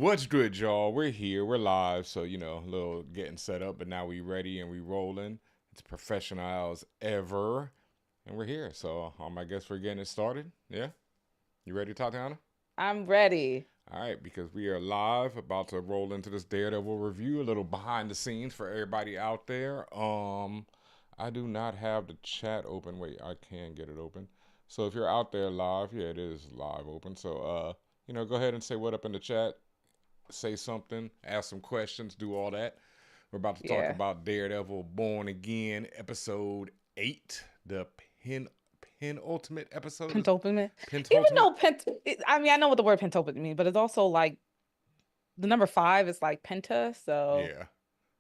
What's good, y'all? We're here. We're live. So, a little getting set up, but now we ready and we rolling. It's professional as ever. And we're here. So, I guess we're getting it started. Yeah? You ready, Tatiana? I'm ready. All right, because we are live, about to roll into this Daredevil review, a little behind the scenes for everybody out there. I do not have the chat open. Wait, I can get it open. So if you're out there live, yeah, it is live open. So, go ahead and say what up in the chat. Say something, ask some questions, do all that. We're about to talk Yeah. about Daredevil Born Again, episode 8, the penultimate episode. Pentultimate. Even Pentultimate? though I know what the word pentultimate means, but it's also like the number 5 is like penta. So Yeah.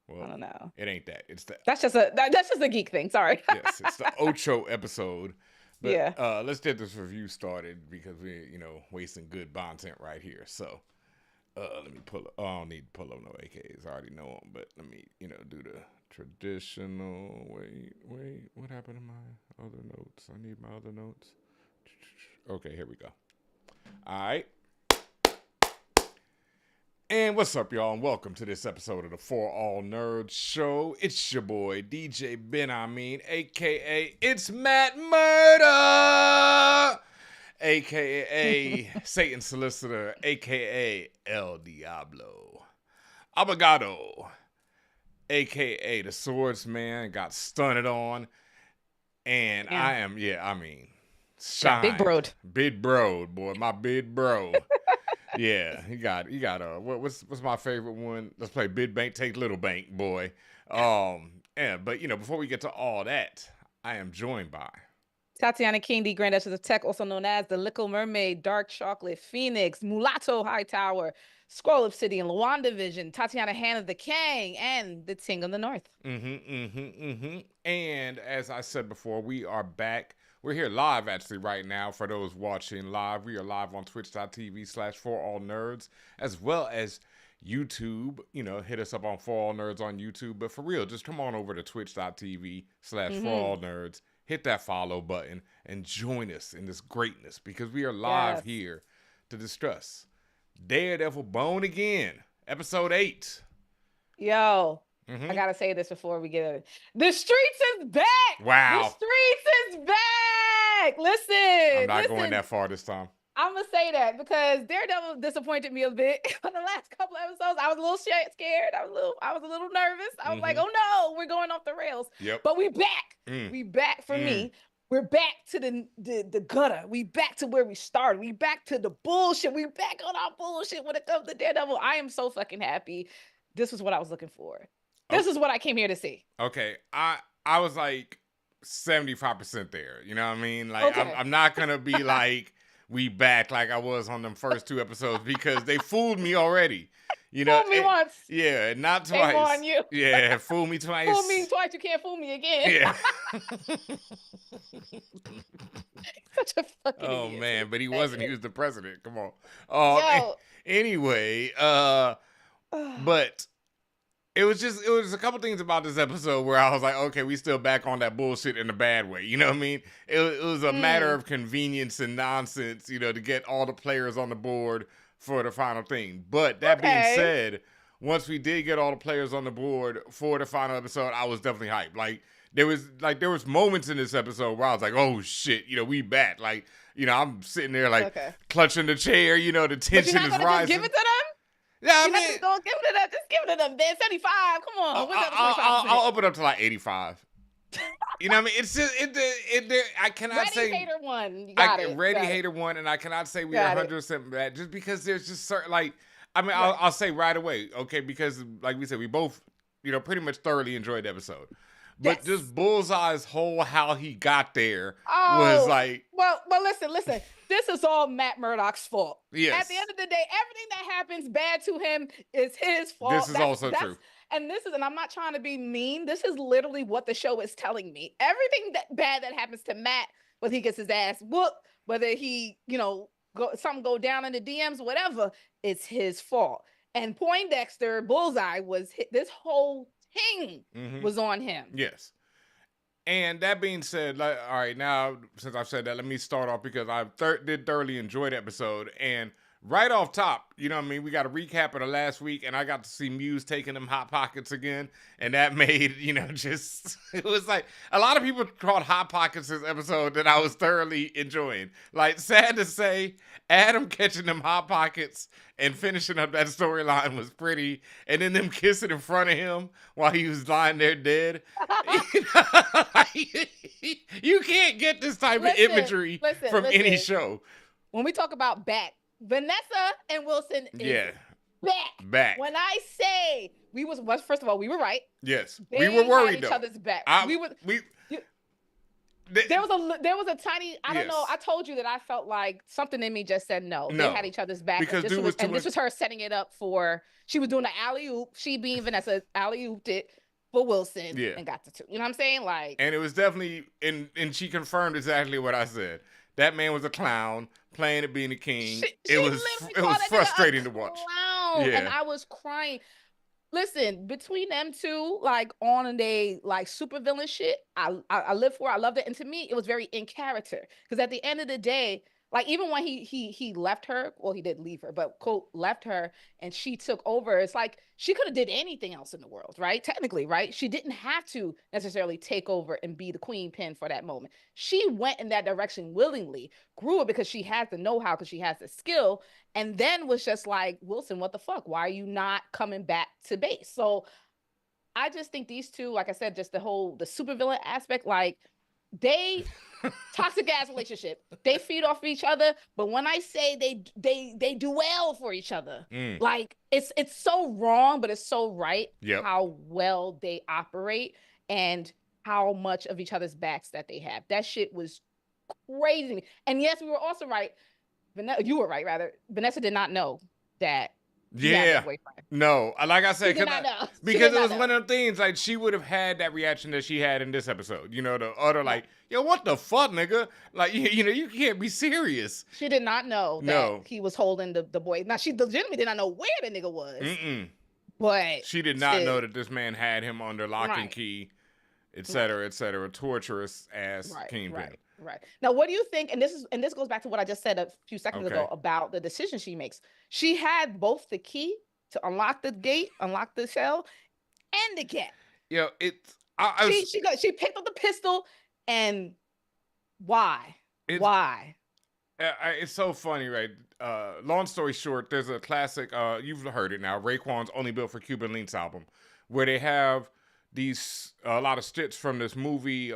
Well, I don't know. it ain't that. It's the That's just a geek thing. Sorry. yes, it's the Ocho episode. But Yeah. let's get this review started because we're, wasting good content right here. So let me pull up. Oh, I don't need to pull up no AKs. I already know them, but let me, do the traditional. Wait. What happened to my other notes? I need my other notes. Okay, here we go. All right. And what's up, y'all, and welcome to this episode of the ForAllNerds show. It's your boy, DJ Ben a.k.a. It's Matt Murder, a.k.a. Satan Solicitor, a.k.a. El Diablo. Abogado, a.k.a. the Swordsman, got stunted on. And Yeah. I am, shine. Big broad. Big broad, boy, my big bro. Yeah, he got what's my favorite one? Let's play Big Bank Take Little Bank, boy. But before we get to all that, I am joined by Tatiana King, the Grand Duchess of Tech, also known as the Little Mermaid, Dark Chocolate Phoenix, Mulatto Hightower, Scroll Obsidian, Luanda Vision, Tatiana Hannah the Kang, and the Ting of the North. And as I said before, we are back. We're here live actually right now. For those watching live, we are live on twitch.tv/ForAllNerds, as well as YouTube. Hit us up on ForAllNerds on YouTube. But for real, just come on over to twitch.tv/ForAllNerds. Hit that follow button and join us in this greatness because we are live here to discuss Daredevil Born Again, episode 8. Yo. I gotta say this before we get it. The streets is back. Wow. The streets is back. Listen. I'm not going that far this time. I'm gonna say that because Daredevil disappointed me a bit on the last couple episodes. I was a little scared. I was a little nervous. I was like, oh no, we're going off the rails. Yep. But we back. We back for me. We're back to the gutter. We back to where we started. We back to the bullshit. We back on our bullshit when it comes to Daredevil. I am so fucking happy. This is what I was looking for. This is what I came here to see. Okay. I was like 75% there. You know what I mean? Like, okay. I'm not going to be like, we back like I was on them first 2 episodes because they fooled me already. Fool me once. Yeah, not twice. Shame on you. Yeah, fool me twice. Fool me twice, you can't fool me again. Yeah. Such a fucking Oh, idiot. man, but he wasn't. He was the president. Come on. Anyway, but it was a couple things about this episode where I was like, okay, we still back on that bullshit in a bad way. You know what I mean? It was a matter of convenience and nonsense, to get all the players on the board for the final thing. But that being said, once we did get all the players on the board for the final episode, I was definitely hyped. Like there was moments in this episode where I was like, oh shit, we back. Like, I'm sitting there like clutching the chair, the tension is rising. Just give it to them? Yeah, You're not just gonna give it to them. Just give it to them. Then 75. Come on. I'll open up to like 85. You know what I mean? It's just I cannot say hater one. You hater one, and I cannot say we're 100% bad just because there's just certain I'll say right away, okay, because like we said, we both pretty much thoroughly enjoyed the episode. But just Bullseye's whole how he got there was like... Well, listen. This is all Matt Murdock's fault. Yes. At the end of the day, everything that happens bad to him is his fault. This is also true. And I'm not trying to be mean. This is literally what the show is telling me. Everything bad that happens to Matt, whether he gets his ass whooped, whether he, something go down in the DMs, whatever, it's his fault. And Poindexter, Bullseye, this whole thing was on him. Yes. And that being said, all right, now, since I've said that, let me start off because I did thoroughly enjoy the episode. And right off top, you know what I mean? We got a recap of the last week, and I got to see Muse taking them Hot Pockets again, and that made, just, it was like, a lot of people called Hot Pockets this episode that I was thoroughly enjoying. Like, sad to say, Adam catching them Hot Pockets and finishing up that storyline was pretty, and then them kissing in front of him while he was lying there dead. You can't get this type of imagery from any show. When we talk about back, Vanessa and Wilson is back. When I say first of all, we were right. Yes, we were worried each though. Other's back. There was a tiny. I don't know. I told you that I felt like something in me just said no. They had each other's back because this was her setting it up for. She was doing the alley oop. She being Vanessa alley ooped it for Wilson and got the two. You know what I'm saying? Like, and it was definitely and she confirmed exactly what I said. That man was a clown playing at being a king. It was frustrating to watch. Clown, and I was crying. Listen, between them two, like on a like super villain shit, I live for. I loved it, and to me, it was very in character because at the end of the day, like even when he left her, well, he didn't leave her, but quote left her, and she took over. It's like she could have did anything else in the world, right? Technically, right? She didn't have to necessarily take over and be the queen pin for that moment. She went in that direction willingly, grew it because she has the know-how, because she has the skill, and then was just like, Wilson, what the fuck? Why are you not coming back to base? So I just think these two, like I said, just the supervillain aspect, like they toxic ass relationship. They feed off of each other, but when I say they do well for each other, like it's so wrong, but it's so right how well they operate and how much of each other's backs that they have. That shit was crazy. And yes, we were also right. You were right, rather. Vanessa did not know that. No, like I said, because it was one of the things, like she would have had that reaction that she had in this episode. The utter like, yo, what the fuck, nigga? Like, you can't be serious. She did not know that he was holding the boy. Now, she legitimately did not know where the nigga was. But she did not know that this man had him under lock and key, et cetera, torturous ass kingpin. Right. Now, what do you think? And this goes back to what I just said a few seconds ago about the decision she makes. She had both the key to unlock the gate, unlock the cell, and the cat. Yeah, she picked up the pistol, and why? Why? It's so funny, right? Long story short, there's a classic. You've heard it now. Raekwon's Only Built for Cuban Links album, where they have a lot of stitch from this movie.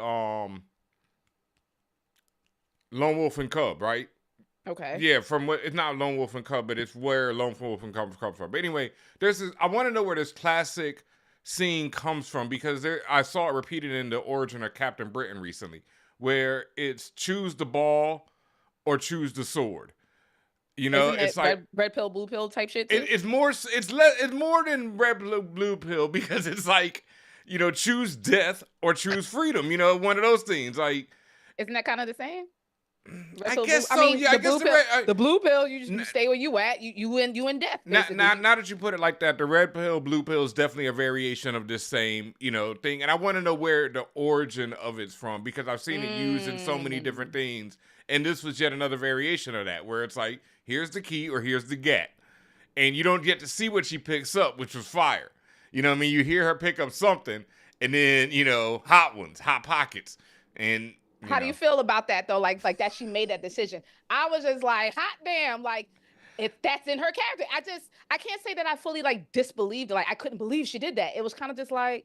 Lone Wolf and Cub, right? Okay. Yeah, it's not Lone Wolf and Cub, but it's where Lone Wolf and Cub comes from. But anyway, I want to know where this classic scene comes from because I saw it repeated in the origin of Captain Britain recently, where it's choose the ball or choose the sword. It's like red pill, blue pill type shit. It's more than red, blue pill because it's like, choose death or choose freedom. One of those things. Like, isn't that kind of the same? I guess so. The blue pill, you stay where you at. You in death. Now that you put it like that, the red pill, blue pill is definitely a variation of this same, thing. And I want to know where the origin of it's from because I've seen it used in so many different things. And this was yet another variation of that, where it's like, here's the key or here's the gat, and you don't get to see what she picks up, which was fire. You know what I mean? You hear her pick up something, and then hot pockets, and. How do you feel about that though? Like that she made that decision. I was just like, hot damn, like if that's in her character. I can't say that I fully like disbelieved. Like I couldn't believe she did that. It was kind of just like,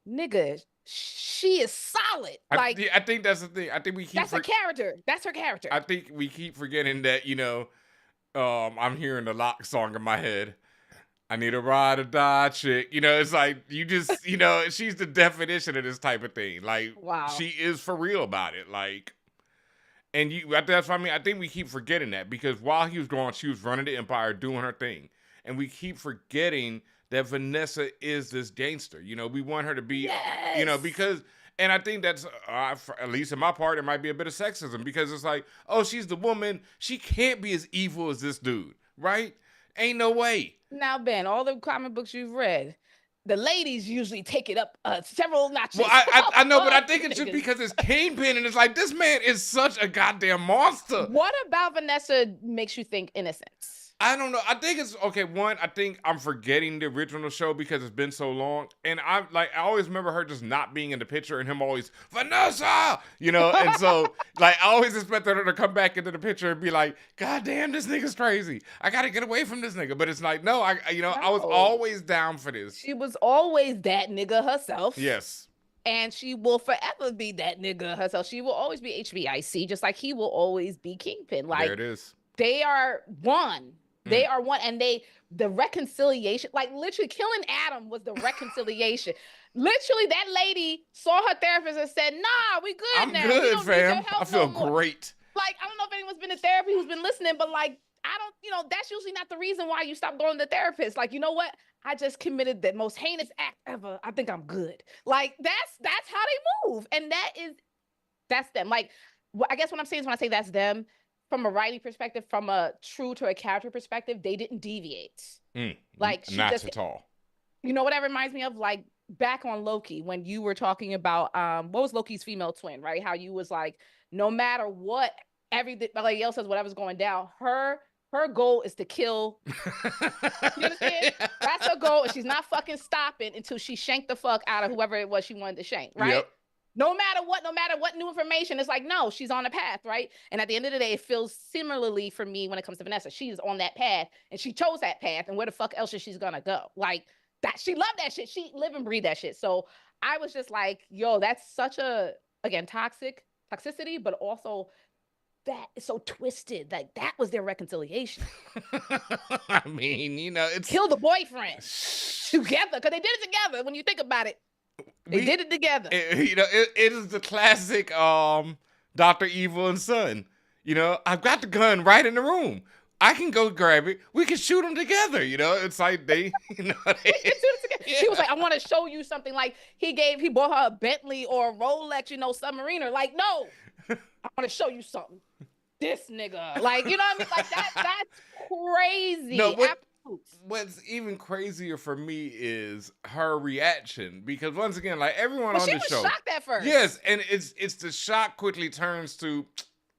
nigga, she is solid. Like I think that's the thing. I think we keep that's her character. That's her character. I think we keep forgetting that, I'm hearing the Lock song in my head. I need a ride or die chick. It's like, you just, she's the definition of this type of thing. Like, wow. She is for real about it. Like, and that's what I mean. I think we keep forgetting that because while he was gone, she was running the empire, doing her thing. And we keep forgetting that Vanessa is this gangster. We want her to be, because, and I think that's, at least in my part, it might be a bit of sexism because it's like, oh, she's the woman. She can't be as evil as this dude, right? Ain't no way. Now, Ben, all the comic books you've read, the ladies usually take it up several notches. Well, I know, but I think it's just because it's Kingpin, and it's like, this man is such a goddamn monster. What about Vanessa makes you think innocence? I don't know. I think it's okay. One, I think I'm forgetting the original show because it's been so long, and I always remember her just not being in the picture, and him always Vanessa, and so I always expected her to come back into the picture and be like, God damn, this nigga's crazy. I gotta get away from this nigga. But it's like, no, I was always down for this. She was always that nigga herself. Yes. And she will forever be that nigga herself. She will always be HBIC, just like he will always be Kingpin. Like, there it is. They are one. They are one, and the reconciliation, like literally killing Adam was the reconciliation. Literally, that lady saw her therapist and said, "Nah, we good I'm now. good, we don't fam. need your help I feel no more." great. Like, I don't know if anyone's been to therapy who's been listening, but like, I don't, that's usually not the reason why you stop going to the therapist. Like, you know what? I just committed the most heinous act ever. I think I'm good. Like, that's how they move, and that's them. Like, I guess what I'm saying is when I say that's them, from a writing perspective, from a true to a character perspective, they didn't deviate. Like, she not just, at all. You know what that reminds me of? Like, back on Loki, when you were talking about what was Loki's female twin, right? How you was like, no matter what, everybody else says whatever's going down, her goal is to kill. You understand? That's her goal, and she's not fucking stopping until she shanked the fuck out of whoever it was she wanted to shank, right? Yep. No matter what new information, it's like, no, she's on a path, right? And at the end of the day, it feels similarly for me when it comes to Vanessa. She's on that path, and she chose that path, and where the fuck else is she gonna go? Like, that, she loved that shit. She live and breathe that shit. So I was just like, yo, that's such a, again, toxicity, but also that is so twisted. Like, that was their reconciliation. I mean, it's... Kill the boyfriend together, because they did it together when you think about it. They did it together. It is the classic Dr. Evil and Son. I've got the gun right in the room. I can go grab it. We can shoot them together. It's like they, Yeah. She was like, I want to show you something. Like, he bought her a Bentley or a Rolex, submariner. Like, no, I want to show you something. This nigga. Like, you know what I mean? Like, that's crazy. No, what's even crazier for me is her reaction, because once again, like everyone on the show, she was shocked at first. Yes, and it's the shock quickly turns to,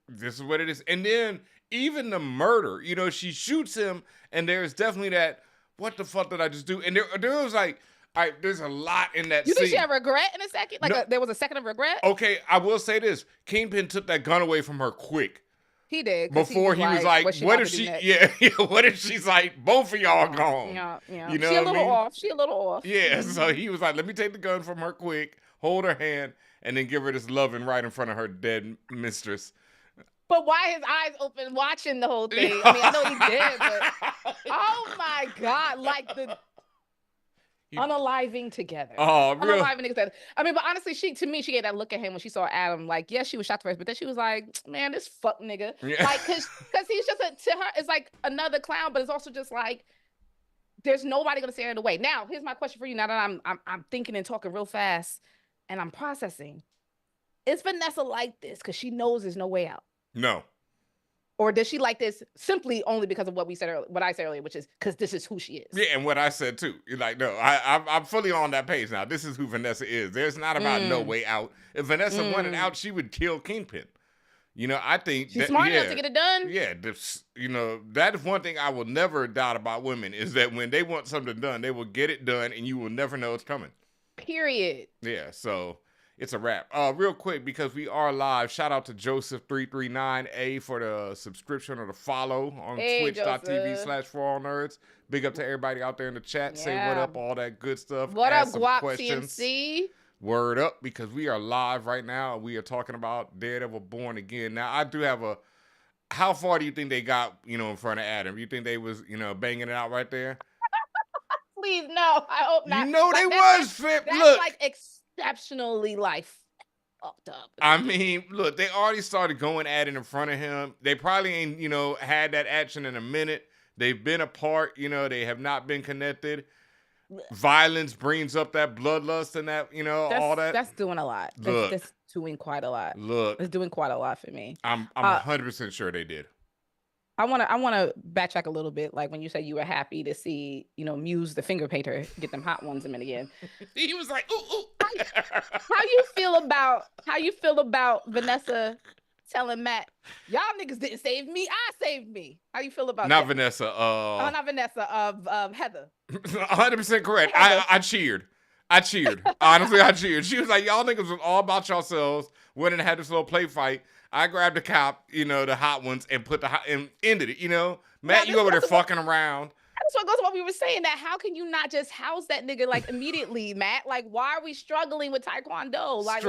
this is what it is, and then even the murder. She shoots him, and there's definitely that, what the fuck did I just do? And there was like, there's a lot in that scene. You think she had regret in a second? Like, there was a second of regret? Okay, I will say this: Kingpin took that gun away from her quick. He did. Before he was like, what if she, what if she's like, both of y'all gone? Yeah. You know she a little off. Yeah, so he was like, let me take the gun from her quick, hold her hand, and then give her this loving right in front of her dead mistress. But why his eyes open watching the whole thing? I mean, I know he did, but oh my God, like the unaliving together. Oh, real. Unaliving together. I mean, but honestly, she gave that look at him when she saw Adam. Like, yes, she was shocked first, but then she was like, man, this fuck nigga. Yeah. Like, cause he's just to her, it's like another clown, but it's also just like, there's nobody gonna stand in the way. Now, here's my question for you. Now that I'm thinking and talking real fast, and I'm processing. Is Vanessa like this because she knows there's no way out? No. Or does she like this simply only because of what I said earlier, which is because this is who she is? Yeah, and what I said too. You're like, no, I'm fully on that page now. This is who Vanessa is. There's not about no way out. If Vanessa wanted out, she would kill Kingpin. I think she's smart enough to get it done. Yeah, that is one thing I will never doubt about women, is that when they want something done, they will get it done, and you will never know it's coming. Period. Yeah, so it's a wrap. Real quick, because we are live, shout out to Joseph339A for the subscription or the follow on twitch.tv/ForAllNerds. Big up to everybody out there in the chat. Yeah. Say what up, all that good stuff. What Ask up, Guap questions. TNC? Word up, because we are live right now. We are talking about Daredevil Born Again. Now, I do have how far do you think they got, in front of Adam? You think they was, banging it out right there? Please, no. I hope not. They was, Flip. That's look. Like exceptionally fucked up. I mean, look, they already started going at it in front of him. They probably ain't, had that action in a minute. They've been apart, they have not been connected. Violence brings up that bloodlust and that, all that. That's doing a lot. That's doing quite a lot. Look. It's doing quite a lot for me. I'm 100% sure they did. I wanna backtrack a little bit. Like when you said you were happy to see, Muse the finger painter get them hot ones in again. He was like, ooh, ooh. How you feel about Vanessa telling Matt, y'all niggas didn't save me. I saved me. How you feel about not that? Vanessa. Not Vanessa. Of Heather. 100% correct. Heather. I cheered. Honestly, I cheered. She was like, y'all niggas was all about yourselves. Went and had this little play fight. I grabbed the cop, the hot ones, and and ended it. Matt, you over there fucking around. That's what goes to what we were saying. That how can you not just house that nigga like immediately, Matt? Like, why are we struggling with Taekwondo? Like,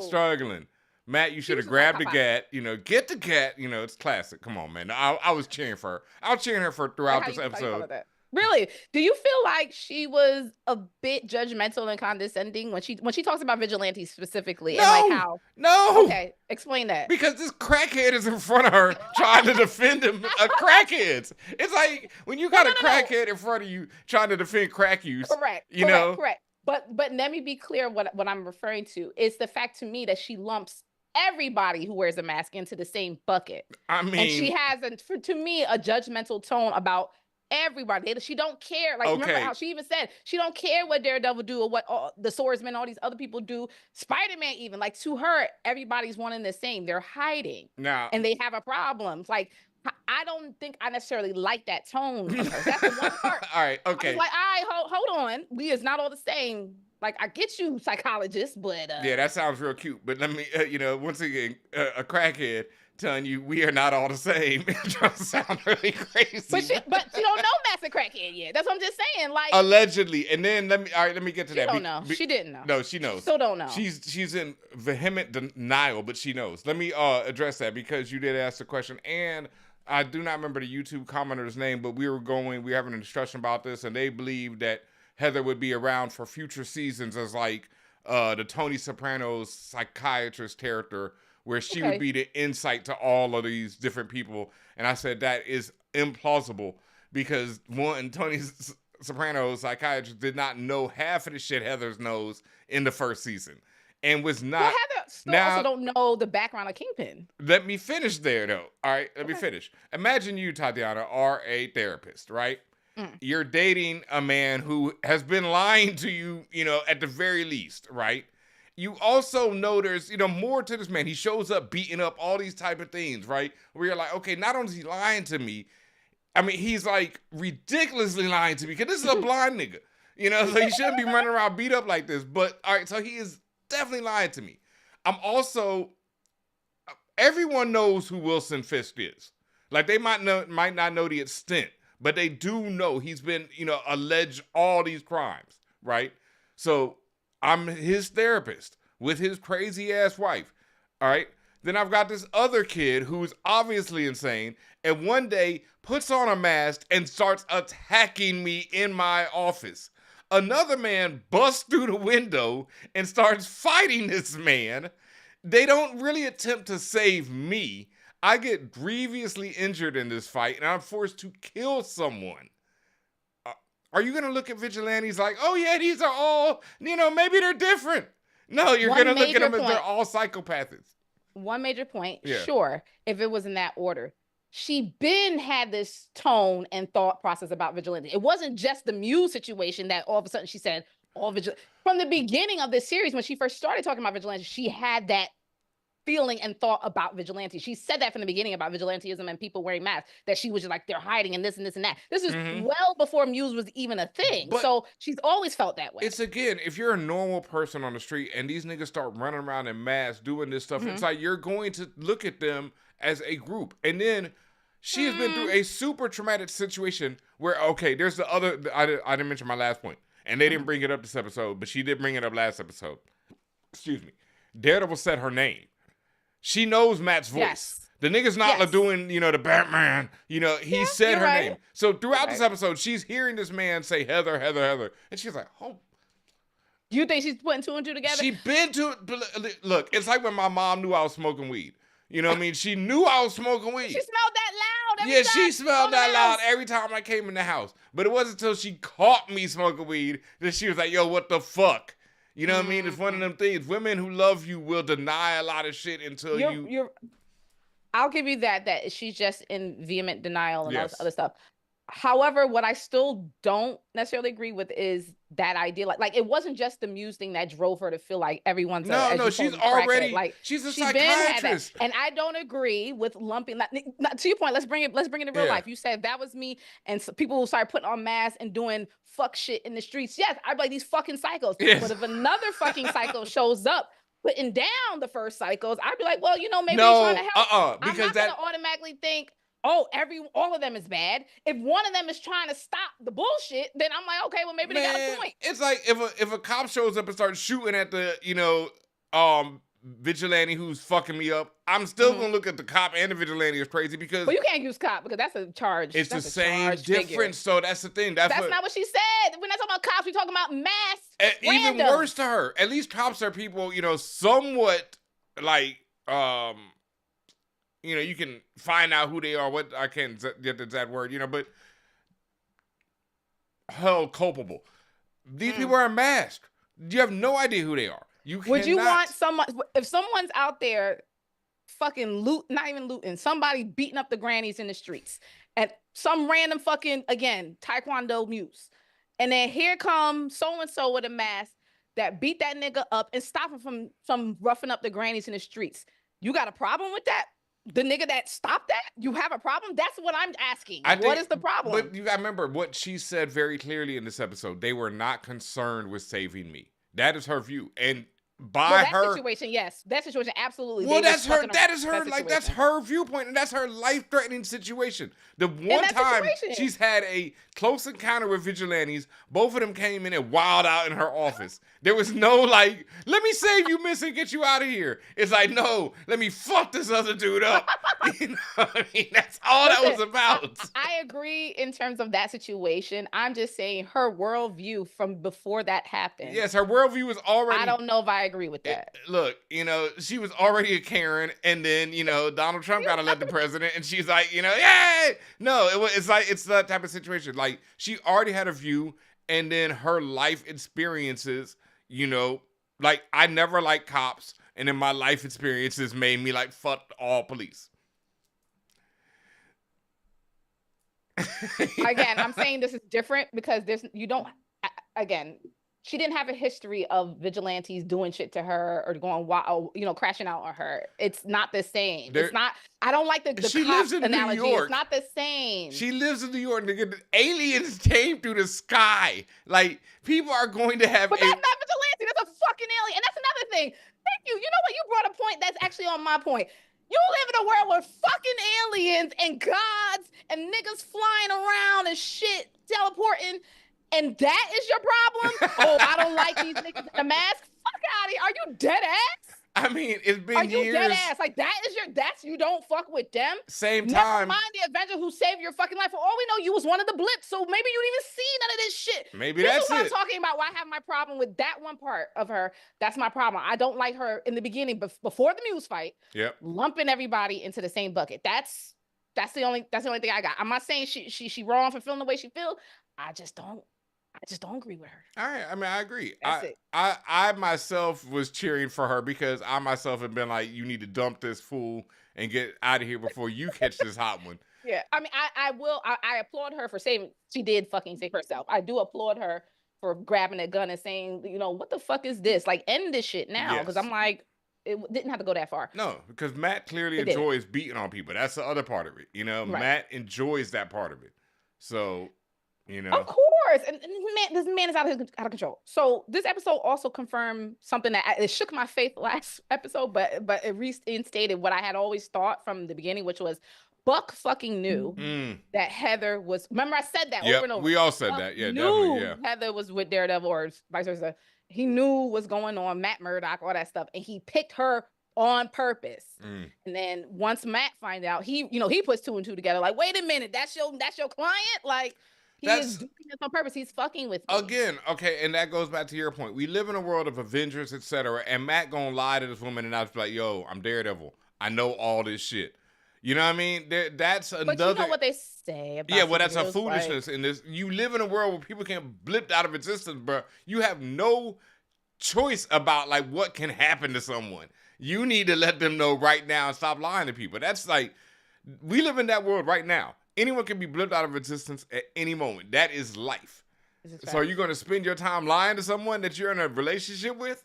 struggling. Matt, you should have grabbed the gat. Get the gat. It's classic. Come on, man. I was cheering for her. I was cheering her throughout this episode. Really? Do you feel like she was a bit judgmental and condescending when she talks about vigilantes specifically? No, and like how? No. Okay, explain that. Because this crackhead is in front of her trying to defend him. Crackheads. It's like when you got a crackhead in front of you trying to defend crack use. Correct. But let me be clear what I'm referring to. It's the fact to me that she lumps everybody who wears a mask into the same bucket. I mean, and she has to me a judgmental tone about everybody. She don't care. Like, remember how she even said she don't care what Daredevil do or what the Swordsman, all these other people do. Spider-Man even, like, to her, everybody's one and the same. They're hiding now, and they have a problem. Like, I don't think I necessarily like that tone from her. That's the one part. All right, okay. I was like, hold on. We is not all the same. Like, I get you, psychologist, but yeah, that sounds real cute. But let me, once again, a crackhead telling you we are not all the same. It just sound really crazy. But she don't know Matt's a crackhead yet. That's what I'm just saying. Like, allegedly. And then let me get to that. She don't know. She didn't know. No, she knows. She still don't know. She's in vehement denial, but she knows. Let me address that because you did ask the question, and I do not remember the YouTube commenter's name, but we were having a discussion about this, and they believe that Heather would be around for future seasons as like the Tony Soprano's psychiatrist character, where she would be the insight to all of these different people. And I said that is implausible because Tony Soprano's psychiatrist did not know half of the shit Heather knows in the first season. And was not. Well, Heather also don't know the background of Kingpin. Let me finish there, though. All right, let me finish. Imagine you, Tatiana, are a therapist, right? You're dating a man who has been lying to you, at the very least, right? You also know there's, more to this man. He shows up beating up all these type of things, right? Where you're like, okay, not only is he lying to me, I mean, he's like ridiculously lying to me because this is a blind nigga, so he shouldn't be running around beat up like this. But all right, so he is definitely lying to me. Everyone knows who Wilson Fisk is. Like, they might not know the extent, but they do know he's been, alleged all these crimes, right? So I'm his therapist with his crazy ass wife, all right? Then I've got this other kid who's obviously insane and one day puts on a mask and starts attacking me in my office. Another man busts through the window and starts fighting this man. They don't really attempt to save me. I get grievously injured in this fight, and I'm forced to kill someone. Are you going to look at vigilantes like, oh, yeah, these are all, maybe they're different? No, you're going to look at them as they're all psychopathics. One major point, sure, if it was in that order. She had this tone and thought process about vigilante. It wasn't just the Muse situation that all of a sudden she said, from the beginning of this series, when she first started talking about vigilante, she had that feeling and thought about vigilante. She said that from the beginning about vigilantism and people wearing masks, that she was just like, they're hiding and this and this and that. This is well before Muse was even a thing. But so she's always felt that way. It's, again, if you're a normal person on the street and these niggas start running around in masks doing this stuff, it's like you're going to look at them as a group. And then she has been through a super traumatic situation where, okay, there's the other, I didn't mention my last point, and they didn't bring it up this episode, but she did bring it up last episode. Excuse me. Daredevil said her name. She knows Matt's voice. Yes. The nigga's not doing, the Batman. He said her name. So throughout this episode, she's hearing this man say Heather, Heather, Heather. And she's like, oh. You think she's putting two and two together? She been to, look, it's like when my mom knew I was smoking weed. You know what I mean? She knew I was smoking weed. She smelled that loud every time. She smelled that loud every time I came in the house. But it wasn't until she caught me smoking weed that she was like, yo, what the fuck? You know what I mean? It's one of them things. Women who love you will deny a lot of shit until I'll give you that she's just in vehement denial and all this other stuff. However, what I still don't necessarily agree with is that idea. Like it wasn't just the Muse thing that drove her to feel like everyone's no, she's already like she's a she's been had that. psychiatrist. And I don't agree with lumping that. To your point, let's bring it to real life. You said that was me, and so people will start putting on masks and doing fuck shit in the streets. Yes, I'd be like these fucking psychos. Yes. But if another fucking psycho shows up putting down the first psychos, I'd be like, well, you know, maybe he's trying to help. Because I'm not gonna automatically think, oh, all of them is bad. If one of them is trying to stop the bullshit, then I'm like, okay, well, maybe they got a point. It's like if a cop shows up and starts shooting at the, vigilante who's fucking me up, I'm still gonna look at the cop and the vigilante as crazy because. Well, you can't use cop because that's a charge. It's the same difference. So that's the thing. That's not what she said. We're not talking about cops. We're talking about mass. Even worse to her. At least cops are people, somewhat like you can find out who they are. What I can't get the exact word, but held culpable. These people are masked. You have no idea who they are. Would you want someone, if someone's out there fucking not even looting, somebody beating up the grannies in the streets and some random fucking, again, Taekwondo Muse, and then here comes so-and-so with a mask that beat that nigga up and stop him from roughing up the grannies in the streets. You got a problem with that? The nigga that stopped that? You have a problem? That's what I'm asking. What is the problem? But you gotta remember what she said very clearly in this episode. They were not concerned with saving me. That is her view. And situation, yes. That situation, absolutely. Well, that's her viewpoint, and that's her life-threatening situation. The one time she's had a close encounter with vigilantes, both of them came in and wild out in her office. There was no like, let me save you, miss, and get you out of here. It's like, no, let me fuck this other dude up. You know what I mean? That's all that was about. I agree in terms of that situation. I'm just saying her worldview from before that happened. Yes, her worldview was already. I don't know if I agree with that. Look, she was already a Karen, and then Donald Trump got elected president, and she's like, yay! No, it's that type of situation. Like she already had a view, and then her life experiences, like I never liked cops, and then my life experiences made me like fuck all police. Again, I'm saying this is different because she didn't have a history of vigilantes doing shit to her or going wild, crashing out on her. It's not the same. It's not. I don't like the cop analogy. It's not the same. She lives in New York. The aliens came through the sky. Like people are going to have. But that's not vigilante. That's a fucking alien. And that's another thing. Thank you. You know what? You brought a point that's actually on my point. You live in a world where fucking aliens and gods and niggas flying around and shit teleporting. And that is your problem? Oh, I don't like these niggas in the mask. Fuck out of here. Are you dead ass? I mean, it's been years. Are you dead ass? Like you don't fuck with them? Same time. Never mind the Avenger who saved your fucking life. For all we know, you was one of the blips. So maybe you didn't even see none of this shit. Maybe that's what I'm talking about. Why I have my problem with that one part of her. That's my problem. I don't like her in the beginning, before the Muse fight. Yep. Lumping everybody into the same bucket. That's the only thing I got. I'm not saying she wrong for feeling the way she feel. I just don't agree with her. All right. I mean, I agree. That's it. I myself was cheering for her because I myself have been like, you need to dump this fool and get out of here before you catch this hot one. Yeah. I mean, I applaud her for she did fucking save herself. I do applaud her for grabbing a gun and saying, what the fuck is this? Like, end this shit now. Because I'm like, it didn't have to go that far. No, because Matt clearly enjoys beating on people. That's the other part of it. Right. Matt enjoys that part of it. So... Of course, and this man is out of control. So this episode also confirmed something that it shook my faith last episode, but it reinstated what I had always thought from the beginning, which was Buck fucking knew that Heather was. Remember, I said that over and over. We all said that. Yeah, definitely. Yeah, Heather was with Daredevil or vice versa. He knew what's going on. Matt Murdock, all that stuff, and he picked her on purpose. And then once Matt find out, he puts two and two together. Like, wait a minute, that's your client, like. Is doing this on purpose. He's fucking with me. Again, okay, and that goes back to your point. We live in a world of Avengers, etc. And Matt gonna lie to this woman and I'll be like, yo, I'm Daredevil. I know all this shit. You know what I mean? That's another. But you know what they say about that's a foolishness in this. You live in a world where people can't blip out of existence, bro. You have no choice about like what can happen to someone. You need to let them know right now and stop lying to people. That's like, we live in that world right now. Anyone can be blipped out of existence at any moment. That is life. So are you going to spend your time lying to someone that you're in a relationship with?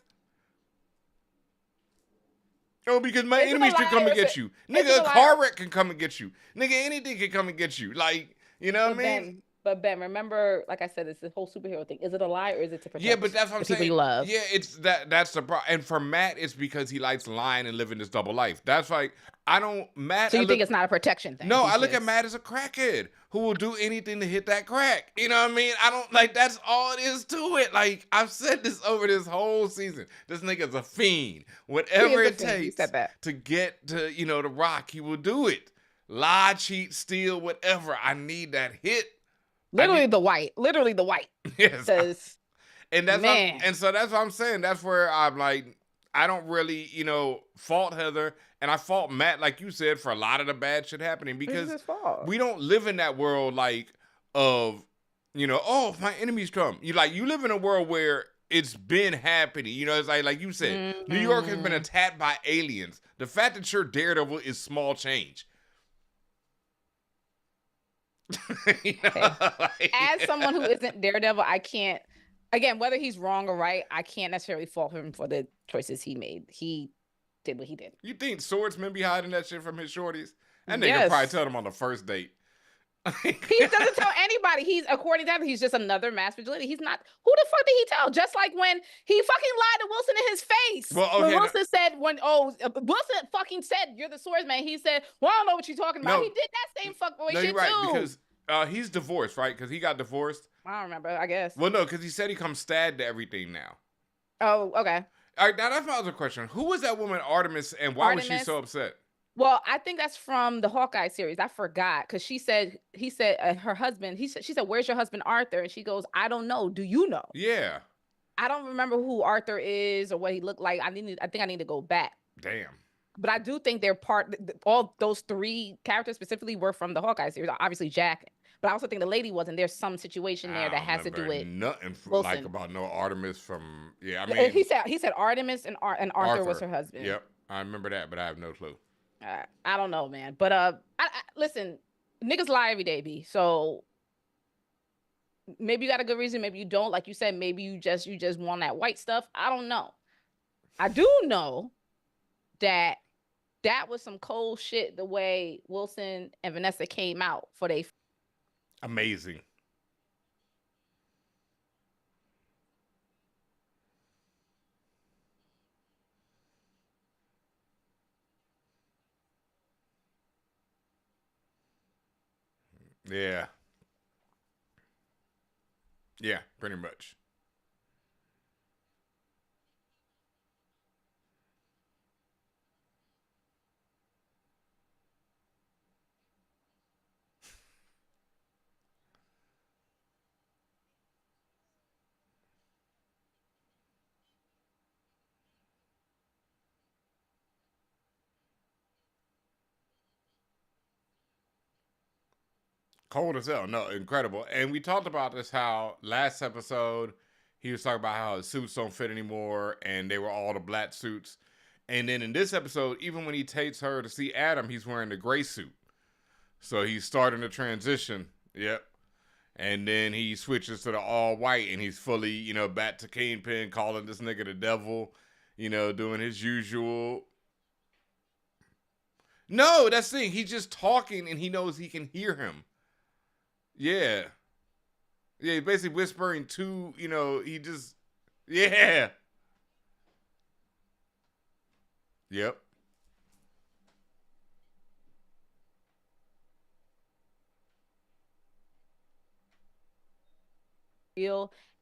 Oh, because my enemies can come and get you. Nigga, a car wreck can come and get you. Nigga, anything can come and get you. Like, you know what I mean? But Ben, remember, like I said, it's the whole superhero thing. Is it a lie or is it to protect? Yeah, but that's what I'm saying. People you love. Yeah, it's that's the problem. And for Matt, it's because he likes lying and living this double life. That's like Matt. So you think it's not a protection thing? No, I look at Matt as a crackhead who will do anything to hit that crack. You know what I mean? I don't like. That's all it is to it. Like I've said this over this whole season. This nigga's a fiend. Whatever it takes to get to the rock, he will do it. Lie, cheat, steal, whatever. I need that hit. Literally the white. Yes. And so that's what I'm saying. That's where I'm like, I don't really, fault Heather, and I fault Matt, like you said, for a lot of the bad shit happening because we don't live in that world of, oh, my enemies come. You live in a world where it's been happening. It's like you said, New York has been attacked by aliens. The fact that you're Daredevil is small change. As someone who isn't Daredevil, I can't, again, whether he's wrong or right, I can't necessarily fault him for the choices he made. He did what he did. You think swordsmen be hiding that shit from his shorties? That nigga probably tell them on the first date. He doesn't tell anybody. According to him, he's just another mass vigilante. He's not. Who the fuck did he tell? Just like when he fucking lied to Wilson in his face. Well, okay, Wilson said, Wilson fucking said, you're the swordsman. He said, well, I don't know what you're talking about. He did that same fuckboy shit you're right, too. Because he's divorced, right? Because he got divorced. I don't remember, I guess. Well, no, because he said he comes sad to everything now. Oh, okay. All right, now that's my other question. Who was that woman, Artemis, and why was she so upset? Well, I think that's from the Hawkeye series. I forgot because he said her husband. She said, "Where's your husband, Arthur?" And she goes, "I don't know. Do you know?" Yeah. I don't remember who Arthur is or what he looked like. I think I need to go back. Damn. But I do think they're all those three characters specifically were from the Hawkeye series. Obviously Jack, but I also think the lady wasn't. There's some situation there that has to do with nothing Wilson. About no Artemis from. Yeah, I mean he said Artemis and Arthur was her husband. Yep, I remember that, but I have no clue. I don't know, man. But I listen, niggas lie every day, B. So maybe you got a good reason, maybe you don't. Like you said, maybe you just want that white stuff. I don't know. I do know that was some cold shit. The way Wilson and Vanessa came out for they amazing. Yeah. Yeah, pretty much. Cold as hell. No, incredible. And we talked about this, how last episode he was talking about how his suits don't fit anymore and they were all the black suits. And then in this episode, even when he takes her to see Adam, he's wearing the gray suit. So he's starting to transition. Yep. And then he switches to the all white and he's fully, back to Kingpin, calling this nigga the devil, doing his usual. No, that's the thing. He's just talking and he knows he can hear him. Yeah. Yeah, he's basically whispering to, he just, yeah. Yep.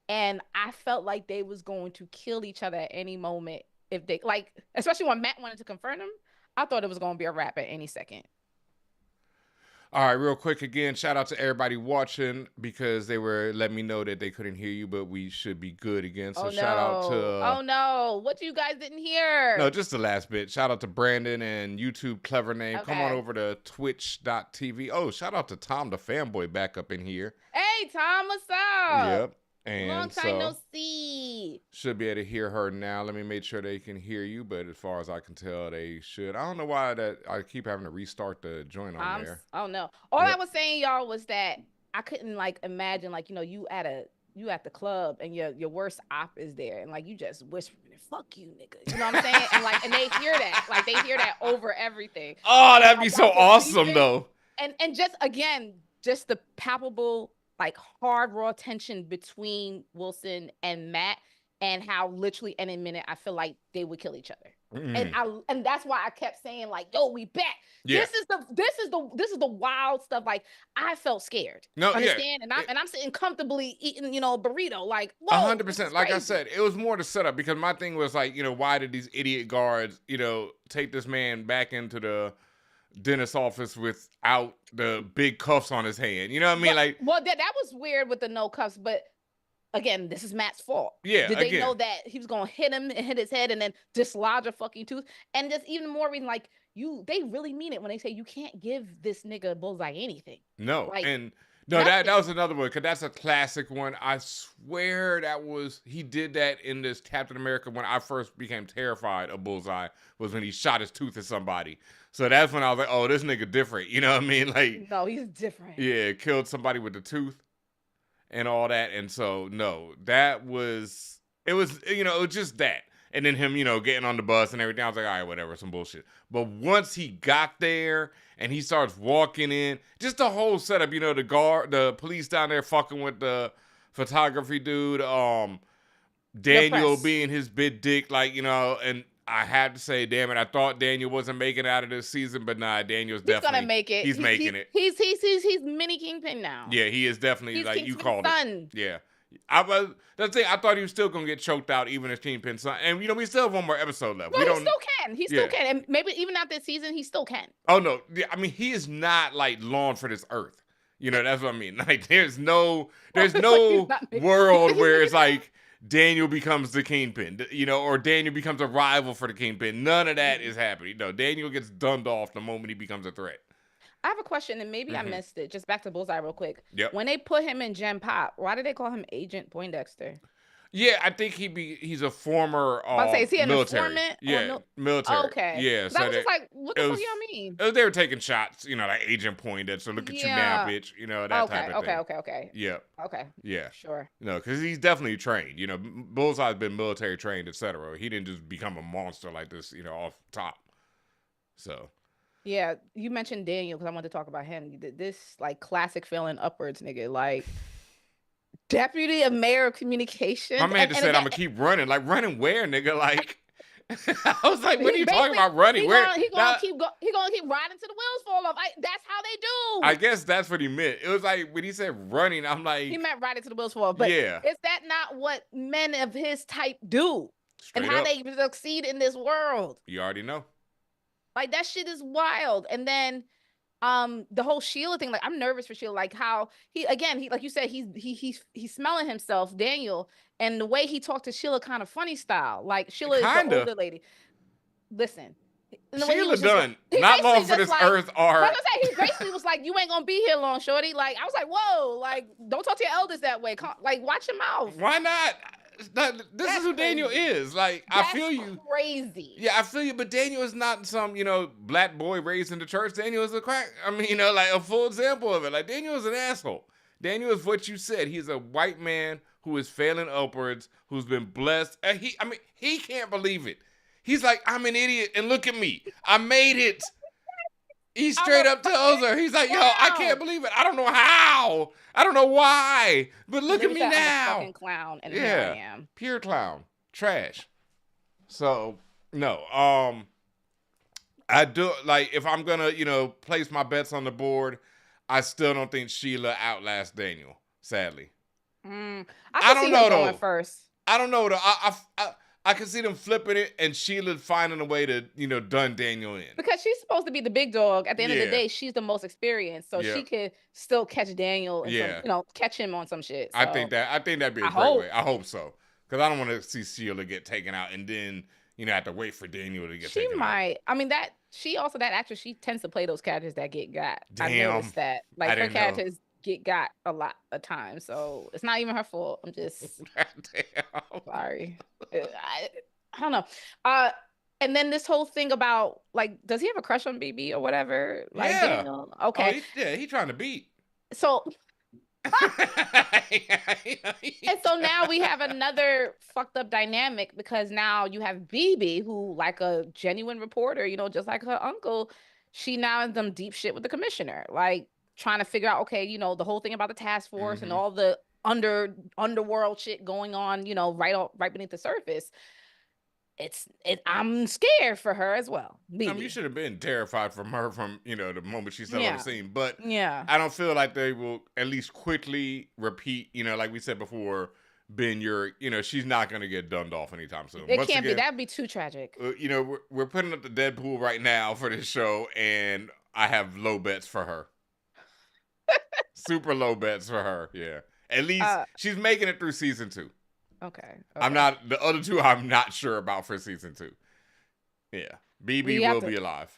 And I felt like they was going to kill each other at any moment if they, especially when Matt wanted to confront him. I thought it was going to be a wrap at any second. All right, real quick again, shout out to everybody watching because they were letting me know that they couldn't hear you, but we should be good again. So shout out to... oh, no. What you guys didn't hear? No, just the last bit. Shout out to Brandon and YouTube Clever Name. Okay. Come on over to twitch.tv. Oh, shout out to Tom, the fanboy, back up in here. Hey, Tom, what's up? Yep. And long time no see. Should be able to hear her now. Let me make sure they can hear you, but as far as I can tell, they should. I don't know why that I keep having to restart the joint on there. Oh no. All I was saying, y'all, was that I couldn't like imagine like, you know, you at the club and your worst op is there and like you just whispering, fuck you, nigga. You know what I'm saying? And they hear that. Like they hear that over everything. Oh, that'd be so awesome though. And just again, just the palpable, like hard raw tension between Wilson and Matt, and how literally any minute I feel like they would kill each other. And that's why I kept saying like, yo, we back. Yeah. This is the wild stuff. Like I felt scared. No, understand? Yeah. And I'm sitting comfortably eating, you know, a burrito. Like 100%. Like I said, it was more the setup because my thing was like, you know, why did these idiot guards, you know, take this man back into the dentist's office without the big cuffs on his hand? You know what I mean? Well, that was weird with the no cuffs, but again, this is Matt's fault. Yeah. Did they know that he was gonna hit him and hit his head and then dislodge a fucking tooth? And just even more reason, like they really mean it when they say you can't give this nigga Bullseye anything. No, like, that was another one because that's a classic one. I swear he did that in this Captain America when I first became terrified of Bullseye was when he shot his tooth at somebody. So that's when I was like, oh, this nigga different. You know what I mean? Like, no, he's different. Yeah, killed somebody with the tooth and all that. And so, no, it was, you know, it was just that. And then him, you know, getting on the bus and everything. I was like, all right, whatever, some bullshit. But once he got there and he starts walking in, just the whole setup, you know, the police down there fucking with the photography dude, Daniel being his big dick, like, you know, and I had to say, damn it, I thought Daniel wasn't making it out of this season, but nah, Daniel's definitely gonna make it. He's making it. He's mini Kingpin now. Yeah, he is definitely he's like Kingpin's you called son. it. Yeah. That's the thing. I thought he was still gonna get choked out even as Kingpin's son. And you know, we still have one more episode left. Well, he still can. He still can. And maybe even after this season, he still can. Oh no. Yeah, I mean, he is not like long for this earth. You know, that's what I mean. Like there's no world where it's like Daniel becomes the Kingpin, you know, or Daniel becomes a rival for the Kingpin. None of that is happening. No, Daniel gets dunned off the moment he becomes a threat. I have a question, and maybe I missed it. Just back to Bullseye real quick. Yep. When they put him in Gen Pop, why did they call him Agent Poindexter? Yeah, I think he's a former is he an military. Informant? Yeah, military. Oh, okay. Yeah. So I was just like, what the fuck y'all mean? They were taking shots, you know, like Agent Poindexter. Look at you now, bitch. You know, that type of thing. Okay. Yeah. Okay. Yeah. Sure. No, because he's definitely trained. You know, Bullseye's been military trained, etc. He didn't just become a monster like this, you know, off top. So. Yeah, you mentioned Daniel because I wanted to talk about him. This like classic failing upwards nigga, like deputy of mayor of communications. My man just said, "I'm gonna keep running." Like running where, nigga? Like I was like, "What are you talking about running? Where?" He gonna keep riding till the wheels fall off. That's how they do. I guess that's what he meant. It was like when he said running, I'm like, he meant riding till the wheels fall off. But yeah, is that not what men of his type do? Straight and how up. they succeed in this world? You already know. Like that shit is wild. And then the whole Sheila thing, like I'm nervous for Sheila, like how he like you said, he's smelling himself, Daniel, and the way he talked to Sheila kind of funny style. Like Sheila is the older lady. Listen. Sheila done. Not long for this earth are. Like I said, he basically was like, you ain't gonna be here long, shorty. Like I was like, whoa, like don't talk to your elders that way. Like watch your mouth. Why not? This is who Daniel is. Like, I feel you. Crazy. Yeah, I feel you. But Daniel is not some, you know, black boy raised in the church. Daniel is a crack. I mean, you know, like a full example of it. Like, Daniel is an asshole. Daniel is what you said. He's a white man who is failing upwards, who's been blessed. He can't believe it. He's like, I'm an idiot, and look at me. I made it. He straight up tells her, he's like, yo, I can't believe it. I don't know how. I don't know why. But look at me now. I'm a fucking clown, and here I am. Pure clown. Trash. So, no. I do, like, if I'm going to, you know, place my bets on the board, I still don't think Sheila outlasts Daniel, sadly. I don't know, though. First. I don't know, though. I can see them flipping it and Sheila finding a way to, you know, dun Daniel in. Because she's supposed to be the big dog. At the end of the day, she's the most experienced. So she could still catch Daniel and some, you know, catch him on some shit. So. I think that'd be a great way. I hope so. Because I don't want to see Sheila get taken out and then, you know, have to wait for Daniel to get taken out. She might. I mean, that actress, she tends to play those characters that get got. Damn. I noticed that. Like her characters get got a lot of times, so it's not even her fault. I'm just sorry. I don't know. And then this whole thing about like, does he have a crush on BB or whatever? Like, Yeah. Daniel. Okay. He trying to beat. So. And so now we have another fucked up dynamic because now you have BB, who, like a genuine reporter, you know, just like her uncle, she now in some deep shit with the commissioner, like trying to figure out, okay, you know, the whole thing about the task force and all the underworld shit going on, you know, right beneath the surface. I'm scared for her as well. BB. I mean, you should have been terrified from her from, you know, the moment she stepped on the scene. But I don't feel like they will at least quickly repeat, you know, like we said before, she's not going to get dunned off anytime soon. It can't be. That'd be too tragic. You know, we're putting up the Deadpool right now for this show, and I have low bets for her. Super low bets for her, yeah. At least she's making it through season 2. Okay. The other 2 I'm not sure about for season 2. Yeah. BB will be alive.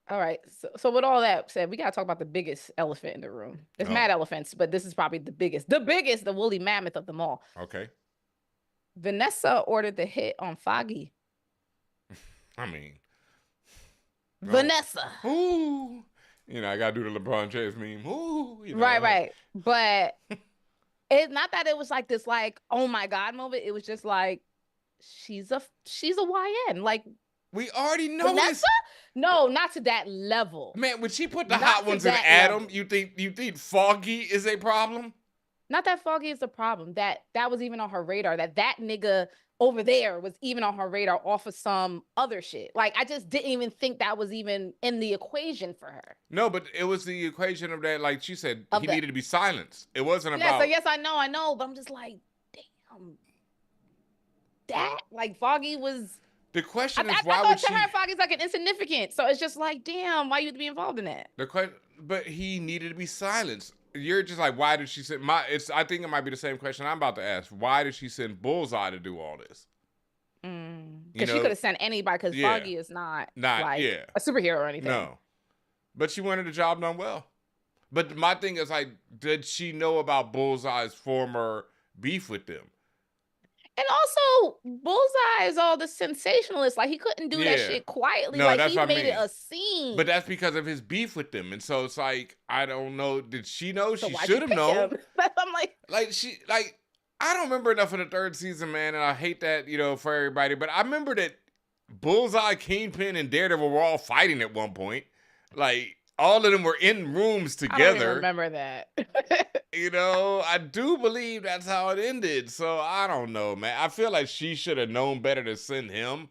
All right. So with all that said, we got to talk about the biggest elephant in the room. There's mad elephants, but this is probably the biggest, the woolly mammoth of them all. Okay. Vanessa ordered the hit on Foggy. I mean. Vanessa. Ooh. You know, I got to do the LeBron James meme. Ooh. You know, right. But it's not that it was like this, like, oh my God moment. It was just like, she's a YN. Like, we already know Vanessa? this. No, not to that level. Man, when she put the hot ones in Adam, you think Foggy is a problem? Not that Foggy is a problem. That was even on her radar. That nigga over there was even on her radar off of some other shit. Like, I just didn't even think that was even in the equation for her. No, but it was the equation of that, like she said, he needed to be silenced. It wasn't about... So yes, I know, but I'm just like, damn. That, like, Foggy was... The question is, why would she... to her, Foggy's like an insignificant. So it's just like, damn, why you be involved in that? But he needed to be silenced. You're just like, why did she send... I think it might be the same question I'm about to ask. Why did she send Bullseye to do all this? Because she could have sent anybody, because Foggy is not like a superhero or anything. No. But she wanted the job done well. But my thing is, like, did she know about Bullseye's former beef with them? And also, Bullseye is all the sensationalist. Like, he couldn't do that shit quietly. No, like, he made it a scene. But that's because of his beef with them. And so it's like, I don't know. Did she know? So she should have known. I'm like, I don't remember enough of the 3rd season, man. And I hate that, you know, for everybody. But I remember that Bullseye, Kingpin, and Daredevil were all fighting at one point. Like, all of them were in rooms together. I don't even remember that. You know, I do believe that's how it ended. So I don't know, man. I feel like she should have known better to send him.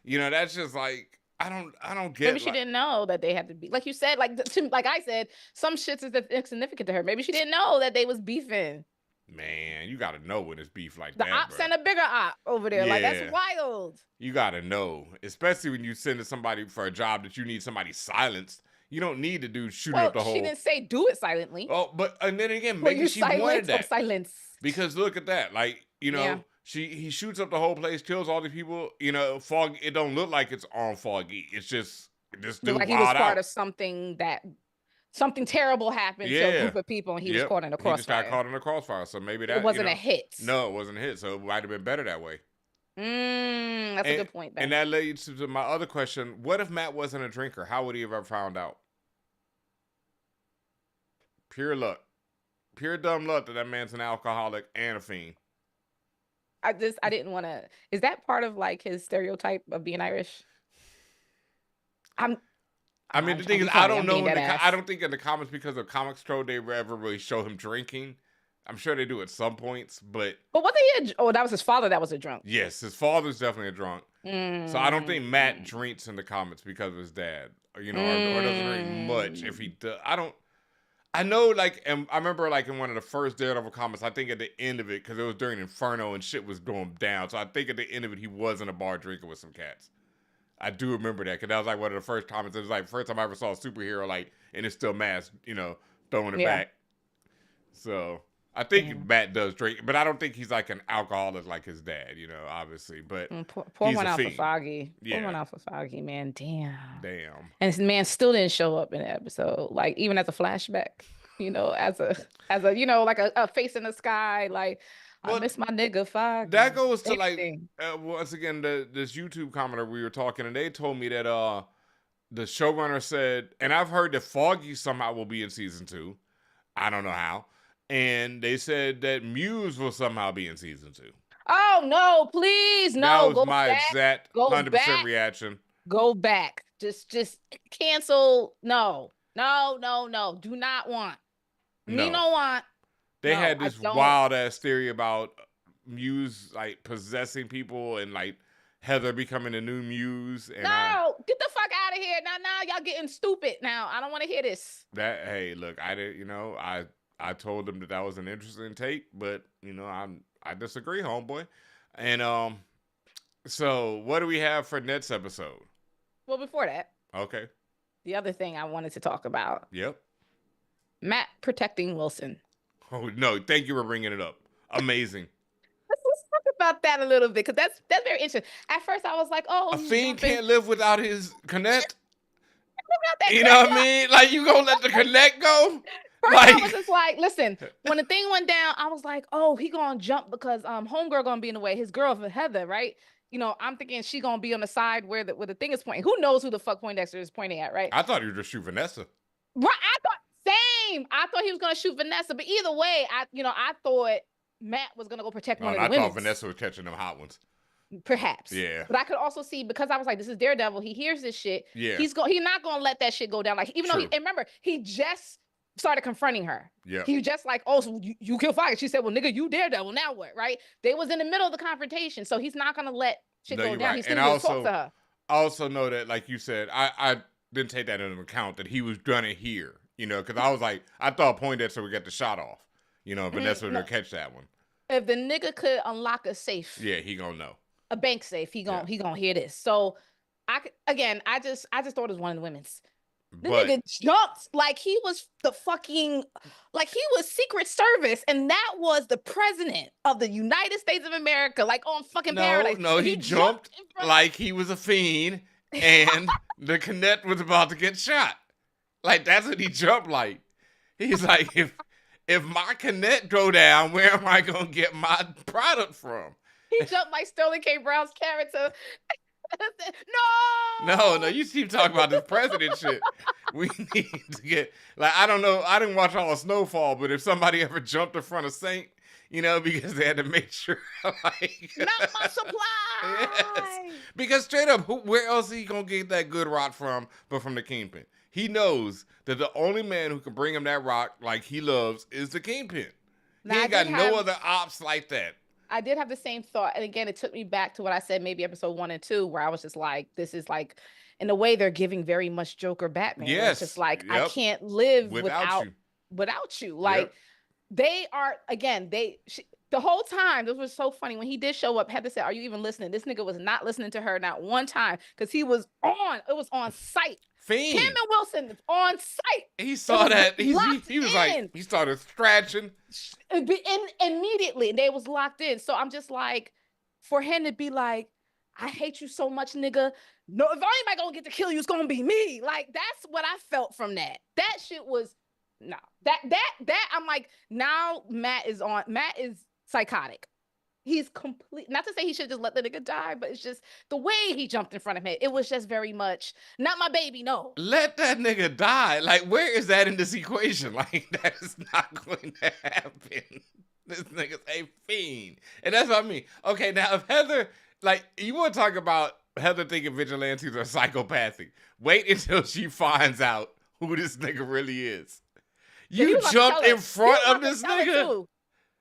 You know, that's just like, I don't get. Maybe she didn't know that they had to be, like you said, like I said, some shit's insignificant to her. Maybe she didn't know that they was beefing. Man, you gotta know when it's beef like that. The op sent a bigger op over there. Yeah. Like, that's wild. You gotta know, especially when you send somebody for a job that you need somebody silenced. You don't need to do shooting up the whole... She didn't say do it silently. Oh, but and then again, maybe she wanted that. Silence. Because look at that. Like, you know, he shoots up the whole place, kills all these people. You know, Foggy, it don't look like it's on Foggy. It's just this dude like he was part of something terrible happened to a group of people, and he was caught in a crossfire. He just got caught in a crossfire, so maybe that... It wasn't a hit. No, it wasn't a hit, so it might have been better that way. That's a good point, Ben. And that leads to my other question. What if Matt wasn't a drinker? How would he have ever found out? Pure luck. Pure dumb luck that man's an alcoholic and a fiend. I didn't want to... Is that part of, like, his stereotype of being Irish? I mean, the thing is, I don't know. I don't think in the comics, because of Comics Code, they ever really show him drinking. I'm sure they do at some points, but... But what they... Oh, that was his father that was a drunk. Yes, his father's definitely a drunk. So I don't think Matt drinks in the comics because of his dad. You know, or doesn't drink much. If he does... I know, like, and I remember, like, in one of the first Daredevil comics, I think at the end of it, because it was during Inferno and shit was going down, so I think at the end of it, he was in a bar drinking with some cats. I do remember that, because that was, like, one of the first comments. It was, like, first time I ever saw a superhero, like, and it's still masked, you know, throwing it back. So... I think Matt does drink, but I don't think he's like an alcoholic like his dad, you know, obviously. But pour one out for Foggy. Pour one out for Foggy, man. Damn. And this man still didn't show up in the episode, like even as a flashback. as a like a face in the sky, like I miss my nigga Foggy. That goes to once again this YouTube commenter we were talking, and they told me that the showrunner said, and I've heard that Foggy somehow will be in season 2. I don't know how. And they said that Muse will somehow be in season 2. Oh no, please, no. That was my exact 100% reaction. Go back. Just cancel. No. Do not want. Me no want. They had this wild ass theory about Muse like possessing people and like Heather becoming a new Muse. And get the fuck out of here. Now y'all getting stupid now. I don't want to hear this. Hey, look, I did, I told them that was an interesting take, but I disagree, homeboy. And so what do we have for next episode? Well, before that. Okay. The other thing I wanted to talk about. Yep. Matt protecting Wilson. Oh no, thank you for bringing it up. Amazing. Let's talk about that a little bit, because that's very interesting. At first I was like, a fiend can't live without his connect. You know what I mean? Like, you gonna let the connect go? First I was just like, listen, when the thing went down, I was like, oh, he gonna jump because homegirl gonna be in the way, his girl Heather, right? I'm thinking she gonna be on the side where the thing is pointing. Who knows who the fuck Poindexter is pointing at, right? I thought he would just shoot Vanessa. Right, I thought he was gonna shoot Vanessa, but either way, I thought Matt was gonna go protect one of the women. I thought Vanessa was catching them hot ones. Perhaps. Yeah. But I could also see, because I was like, this is Daredevil. He hears this shit. Yeah. He's not gonna let that shit go down. Like, even though and remember, he just started confronting her. Yeah. He just like, oh, so you kill Foggy. She said, well, nigga, you Daredevil. Now what? Right? They was in the middle of the confrontation, so he's not gonna let shit go down. Right. He's still gonna talk to her. I also know that, like you said, I didn't take that into account that he was gonna hear. Because I was like, I thought Poindexter would get the shot off. Vanessa would catch that one. If the nigga could unlock a safe, yeah, he gonna know. A bank safe, he gonna hear this. So I just thought it was one of the women's. The nigga jumped like he was the fucking, like he was Secret Service, and that was the president of the United States of America, like on fucking Paradise. No, he jumped like he was a fiend, and the connect was about to get shot. Like, that's what he jumped like. He's like, if my connect go down, where am I gonna get my product from? He jumped like Sterling K. Brown's character. No, you keep talking about this president shit. We need to get, like, I don't know, I didn't watch all of Snowfall, but if somebody ever jumped in front of Saint, because they had to make sure, like, not my supply. Yes. Because straight up, where else is he gonna get that good rock from but from the Kingpin? He knows that the only man who can bring him that rock like he loves is the Kingpin. He ain't got no other ops like that. I did have the same thought. And again, it took me back to what I said, maybe episode 1 and 2, where I was just like, this is like, in a way, they're giving very much Joker Batman. Yes. It's just like, I can't live without you. Like, they are, again, the whole time, this was so funny. When he did show up, Heather said, are you even listening? This nigga was not listening to her, not one time, because he was it was on site. Fiend. Him and Wilson on site. He saw that. He was like, he started scratching. Immediately, and they was locked in. So I'm just like, for him to be like, I hate you so much, nigga. No, if anybody gonna get to kill you, it's gonna be me. Like, that's what I felt from that. That shit was, no. That I'm like, now Matt is psychotic. He's complete. Not to say he should just let the nigga die, but it's just the way he jumped in front of him. It was just very much, not my baby, no. Let that nigga die. Like, where is that in this equation? Like, that is not going to happen. This nigga's a fiend. And that's what I mean. Okay, now if Heather, like, you want to talk about Heather thinking vigilantes are psychopathic. Wait until she finds out who this nigga really is. You jumped in front of this nigga.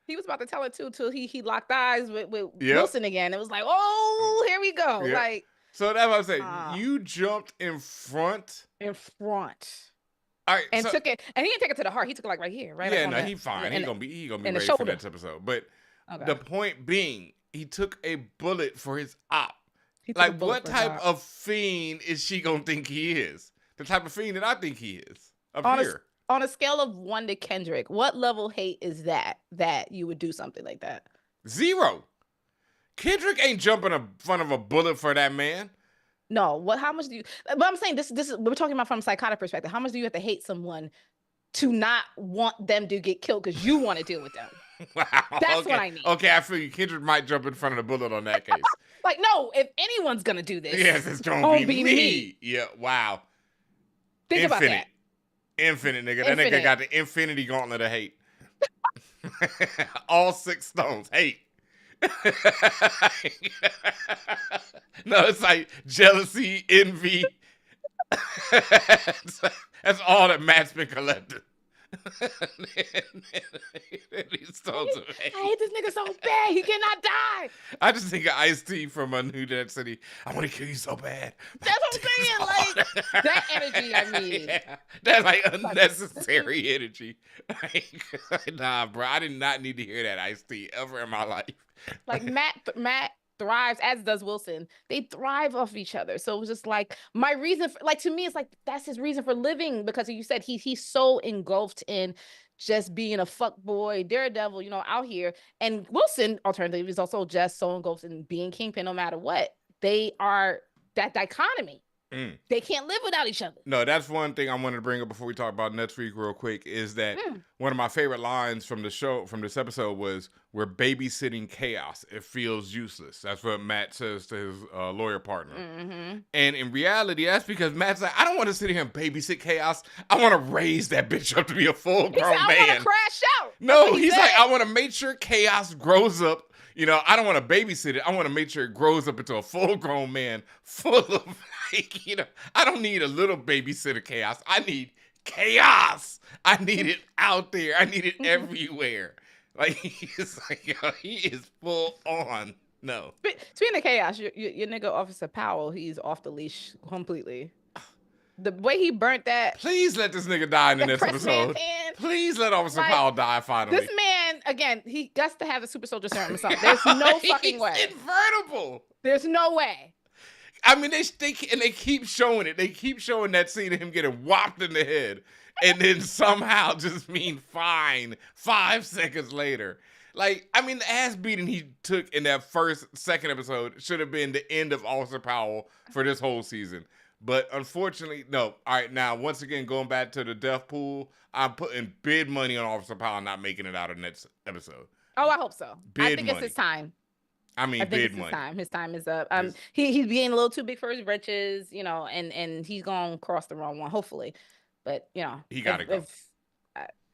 He was about to tell her too, till he locked eyes with Wilson again. It was like, oh, here we go. Yep. Like, so that's what I'm saying. You jumped in front. In front. All right, and took it, and he didn't take it to the heart. He took it like right here, right? Yeah, no, he's fine. He's gonna be ready for next episode. But the point being, he took a bullet for his op. Like, what type of fiend is she gonna think he is? The type of fiend that I think he is up here. On a scale of 1 to Kendrick, what level hate is that you would do something like that? 0. Kendrick ain't jumping in front of a bullet for that man. No. How much do you? But I'm saying this is we're talking about from a psychotic perspective. How much do you have to hate someone to not want them to get killed because you want to deal with them. Wow. That's what I need. Okay, I feel you. Kindred might jump in front of the bullet on that case. Like, no, if anyone's going to do this, yes, it's going to be me. Yeah, wow. Think about that. Infinite, nigga. That nigga got the infinity gauntlet of hate. All 6 stones. Hate. No, it's like jealousy, envy. That's all that Matt's been collecting. These stones of hate. I hate this nigga so bad. He cannot die. I just think of Ice-T from New Jack City. I want to kill you so bad. That's what I'm saying. Like, that energy I need. Yeah, that's like unnecessary energy. Nah, bro. I did not need to hear that Ice-T ever in my life. Like, Matt thrives, as does Wilson. They thrive off each other. So it was just like, my reason for, like, to me, it's like, that's his reason for living, because you said he's so engulfed in just being a fuck boy, Daredevil, you know, out here. And Wilson, alternatively, is also just so engulfed in being Kingpin no matter what. They are that dichotomy. They can't live without each other. No, that's one thing I wanted to bring up before we talk about next week real quick, is that one of my favorite lines from the show, from this episode, was, "We're babysitting chaos. It feels useless." That's what Matt says to his lawyer partner. And in reality, that's because Matt's like, I don't want to sit here and babysit chaos. I want to raise that bitch up to be a full-grown man. I want to crash out. No, he's like, I want to make sure chaos grows up. You know, I don't want to babysit it. I want to make sure it grows up into a full-grown man full of, like, you know, I don't need a little babysitter chaos. I need chaos. I need it out there. I need it everywhere. Like, he's like, yo, he is full on. No. But speaking of chaos, your nigga Officer Powell, he's off the leash completely. The way he burnt that. Please let this nigga die in the next episode. Please let Officer Powell die finally. This man, again, he got to have a super soldier serum or something. There's no fucking way. He's invertible. There's no way. I mean, they keep showing it. They keep showing that scene of him getting whopped in the head, and then somehow just being fine 5 seconds later. Like, I mean, the ass beating he took in that second episode should have been the end of Officer Powell for this whole season. But unfortunately, no. All right, now, once again, going back to the death pool, I'm putting bid money on Officer Powell not making it out of the next episode. Oh, I hope so. I think it's his time. I mean, bid money. His time is up. He's being a little too big for his britches, you know, and he's gonna cross the wrong one, hopefully. But, you know, he gotta go.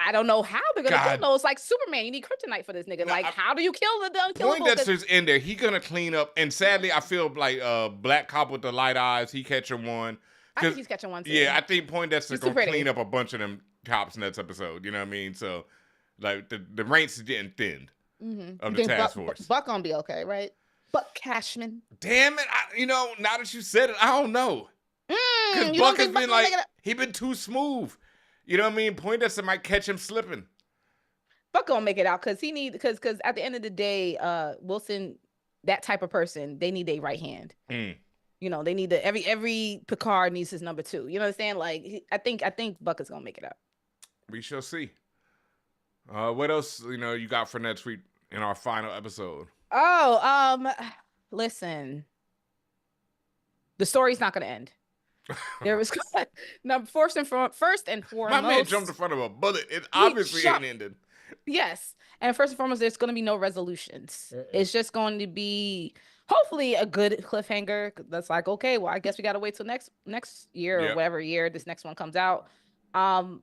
I don't know how they're gonna kill him. It's like Superman. You need kryptonite for this nigga. No, like, how do you kill the unkillable? Poindexter's in there. He gonna clean up. And sadly, I feel like Black Cop with the light eyes. He catching one. I think he's catching one too. Yeah, I think Poindexter's gonna clean up a bunch of them cops next episode. You know what I mean? So, like, the ranks is getting thinned of the task force. Buck gonna be okay, right? Buck Cashman. Damn it! Now that you said it, I don't know. Because Buck has been like, he been too smooth. You know what I mean? Poindexter might catch him slipping. Buck gonna make it out because because at the end of the day, Wilson, that type of person, they need a right hand. You know, they need every Picard needs his number 2. You know what I'm saying? Like, I think Buck is gonna make it out. We shall see. What else you got for next week in our final episode? Listen, the story's not gonna end. There was first and foremost. My man jumped in front of a bullet. It obviously ain't ended. Yes, and first and foremost, there's going to be no resolutions. It's just going to be hopefully a good cliffhanger. That's like, okay, well, I guess we got to wait till next year or whatever year this next one comes out. I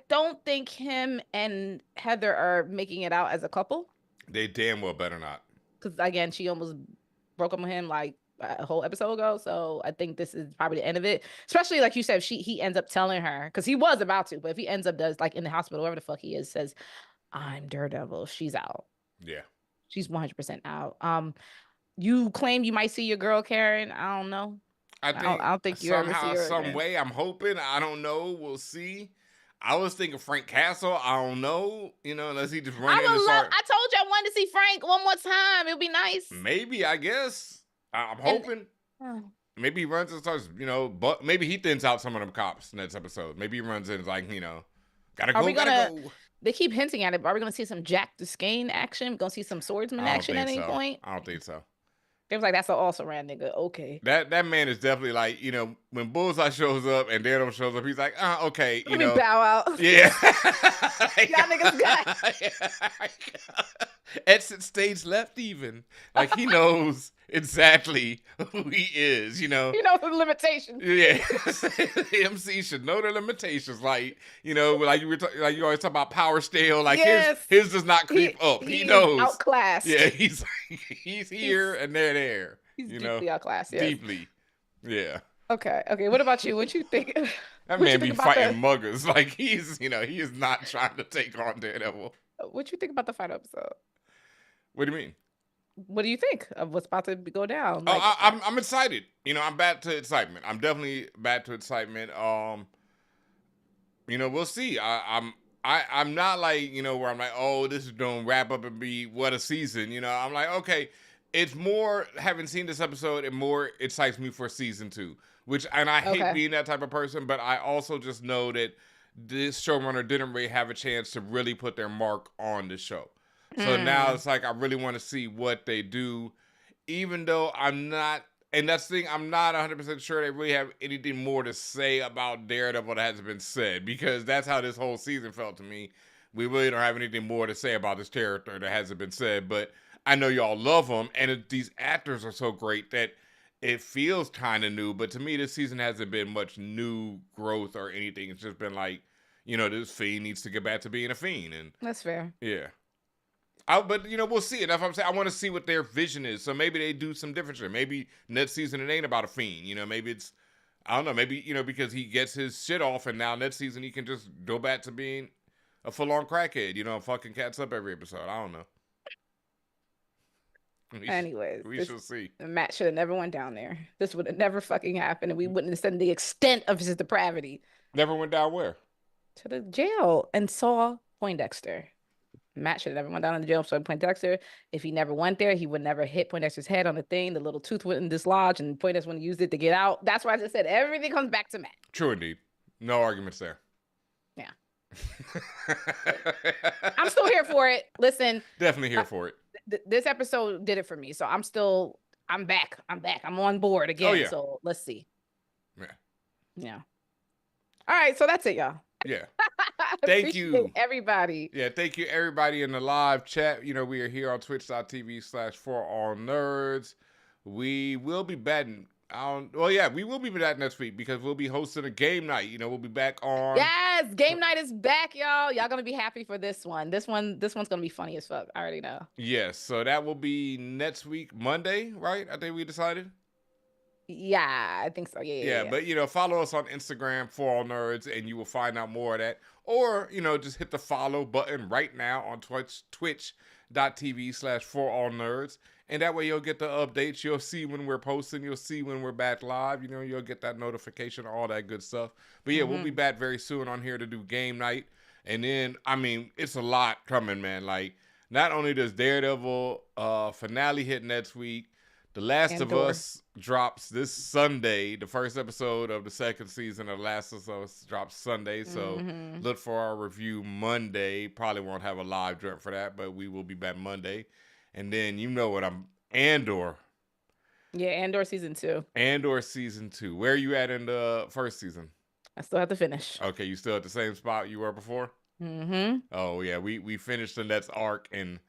don't think him and Heather are making it out as a couple. They damn well better not. Because again, she almost broke up with him like a whole episode ago, so I think this is probably the end of it. Especially like you said, he ends up telling her, because he was about to, but if he ends up like in the hospital, wherever the fuck he is, says, "I'm Daredevil," she's out. Yeah, she's 100% out. You claim you might see your girl Karen. I don't know. I don't think you ever see her some again. way. I'm hoping. I don't know. We'll see. I was thinking Frank Castle. I don't know. Unless he just run in the start. I told you I wanted to see Frank one more time. It would be nice. Maybe, I guess. I'm hoping. Maybe he runs and starts, but maybe he thins out some of them cops next episode. Maybe he runs in and is like, gotta go. They keep hinting at it, but are we going to see some Jack Duskane action? We're going to see some swordsman action at any point? I don't think so. It was like, that's an also ran nigga. Okay. That man is definitely like, you know, when Bullseye shows up and Daredevil shows up, he's like, okay, you Let me know. bow out. Yeah. Y'all niggas got. Exit stage left even. Like, he knows exactly who he is, you know. He knows the limitations. Yeah. The MC should know the limitations. Like, you know, like you always talk about power scale. Like, his does not creep up. He knows. Outclassed. Yeah, he's here and they're there. He's you deeply know? outclassed, yes. Deeply. Yeah. Okay. What about you? What you think? That man be fighting muggers. Like, he's, you know, he is not trying to take on Daredevil. What you think about the final episode? What do you mean? What do you think of what's about to go down? Like, I'm excited. You know, I'm back to excitement. I'm definitely back to excitement. You know, we'll see. I'm not like, you know, where I'm like, oh, this is gonna wrap up and be what a season. You know, I'm like, okay, it's more, having seen this episode, it more excites me for season 2. And I hate being that type of person, but I also just know that this showrunner didn't really have a chance to really put their mark on the show. So now it's like, I really want to see what they do, even though I'm not, and that's the thing, I'm not 100% sure they really have anything more to say about Daredevil that hasn't been said, because that's how this whole season felt to me. We really don't have anything more to say about this character that hasn't been said, but I know y'all love him, and these actors are so great that it feels kind of new, but to me, this season hasn't been much new growth or anything. It's just been like, you know, this Fiend needs to get back to being a Fiend. And that's fair. Yeah. But, you know, we'll see it. That's what I'm saying. I want to see what their vision is. So maybe they do some different shit. Maybe next season it ain't about a Fiend. You know, maybe it's, I don't know, maybe, you know, because he gets his shit off and now next season he can just go back to being a full-on crackhead, you know, fucking cats up every episode. I don't know. Anyways, we shall see. Matt should have never went down there. This would have never fucking happened, and we wouldn't have seen the extent of his depravity. Never went down where? To the jail and saw Poindexter. Matt should have never went down in the jail and saw Poindexter. If he never went there, he would never hit Poindexter's head on the thing. The little tooth wouldn't dislodge, and Poindexter wouldn't use it to get out. That's why I just said everything comes back to Matt. True indeed. No arguments there. Yeah. I'm still here for it. Listen. Definitely here for it. This episode did it for me. So I'm back. I'm on board again. Oh, yeah. So let's see. Yeah. All right. So that's it, y'all. Yeah. Thank you, everybody. Yeah. Thank you, everybody in the live chat. You know, we are here on twitch.tv/ForAllNerds. We will be back. We will be back next week because we'll be hosting a game night. You know, we'll be back on. Yes, game night is back, y'all. Y'all gonna be happy for this one. This one's gonna be funny as fuck. I already know. Yes, so that will be next week, Monday, right? I think we decided. Yeah, I think so. Yeah. But you know, follow us on Instagram, ForAllNerds, and you will find out more of that. Or you know, just hit the follow button right now on twitch.tv/ForAllNerds. And that way you'll get the updates. You'll see when we're posting. You'll see when we're back live. You know, you'll get that notification, all that good stuff. But yeah, we'll be back very soon on here to do game night. And then, I mean, it's a lot coming, man. Like, not only does Daredevil finale hit next week, The Last of Us drops this Sunday. The first episode of the second season of The Last of Us drops Sunday. So look for our review Monday. Probably won't have a live drop for that, but we will be back Monday. And then you know what Andor. Yeah, Andor season 2. Andor season 2. Where are you at in the first season? I still have to finish. Okay, you still at the same spot you were before? Oh yeah, we finished the next arc and